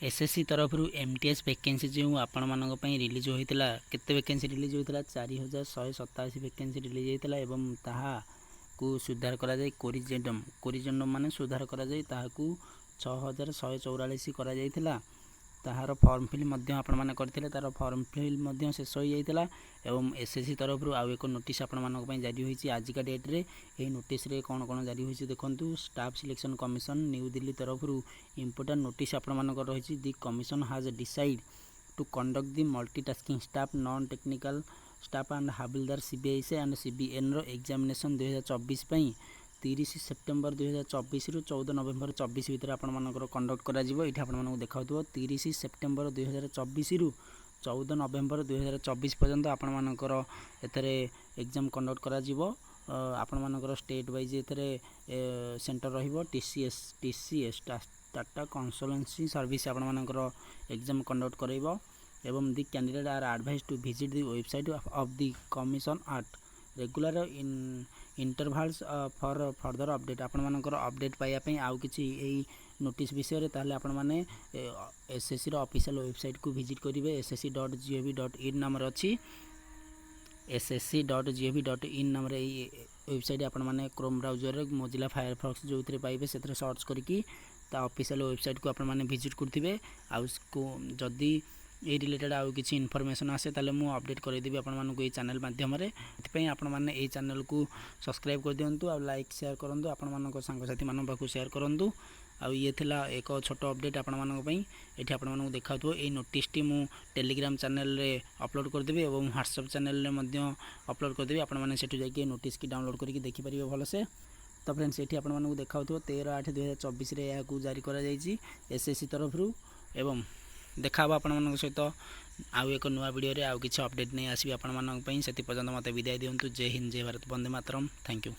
SSC तरफर MTS vacancy जो आपण मानक पई रिलीज होइतिला केते वैकेंसी रिलीज होइतिला 4187 वैकेंसी रिलीज होइतिला एवं ताहा को सुधार करा जाय कोरिजेंडम माने सुधार करा जाय ताहा को 6144 करा जायतिला ताहार फॉर्म फिल मध्य आपण माने करथिले तार फॉर्म फिल मध्य शेष हो जाइतिला एवं एसएससी तरफर आउ एक नोटिस आपण मानक पई जारी होईची आज का डेट रे एही नोटिस रे कोन कोन जारी होईची देखंतु Staff Selection Commission New Delhi तरफर इंपोर्टेंट नोटिस आपण मानक रहिची the commission has decide to conduct the multitasking staff non technical staff and havaldar CBIC and CBN रो एग्जामिनेशन 2024 पई 30 सेप्टेम्बर 2024 रु 14 नवेम्बर 24 भितर आपण मानकर कंडक्ट करा जिवो एठी आपण मानक देखाउतबो 30 सेप्टेम्बर 2024 रु 14 नवेम्बर 2024 पर्यंत आपण मानकर एथरे एग्जाम कंडक्ट करा जिवो आपण मानकर स्टेट वाइज एथरे सेंटर रहिबो TCS टाटा कंसल्टेंसी सर्विस आपण मानकर एग्जाम कंडक्ट करैबो एवं the candidate are advised to visit the website of the commission at regular intervals for further update आपण मानकर अपडेट पाइया पई आउ किछि एई नोटिस विषय रे ताले आपण माने एसएससी रो ऑफिशियल वेबसाइट को विजिट करिवे ssc.gov.in नाम रे अछि ssc.gov.in नाम रे वेबसाइट आपण माने क्रोम ब्राउजर रे मोजिला फायरफॉक्स जोथरे पाइबे सेथरे सर्च करके ता ऑफिशियल वेबसाइट को आपण माने विजिट करथिबे आ उसको जदी ए रिलेटेड आउ किछि इन्फॉर्मेशन आसे ताले मु अपडेट कर देबी आपण मानको ए चैनल माध्यम रे एथि आपण माने ए चैनल को सब्सक्राइब कर दियंतु आ लाइक शेयर करंतु आपण मानको संग साथी मानन पाखु शेयर करंतु आ ये थिला एक छोटो अपडेट आपण मानको पई एठी आपण मानको देखाउतो ए नोटिस टी मु टेलीग्राम चैनल रे अपलोड कर देबी एवं व्हाट्सएप चैनल रे मध्य अपलोड कर देबी आपण माने सेठु जाई के नोटिस की डाउनलोड करके देखि परिबे भलो से तो फ्रेंड्स एठी आपण मानको देखाउतो 13/8/2024 रे या को जारी करा जाईची एसएससी तरफरु एवं देखा आपण मानक सहित आउ एक नुआ वीडियो रे आउ किछि अपडेट नै आसीबी आपण मानक पई सेति पर्यंत मते विदाय दियंतु जय हिंद जय भारत वंदे मातरम थैंक यू।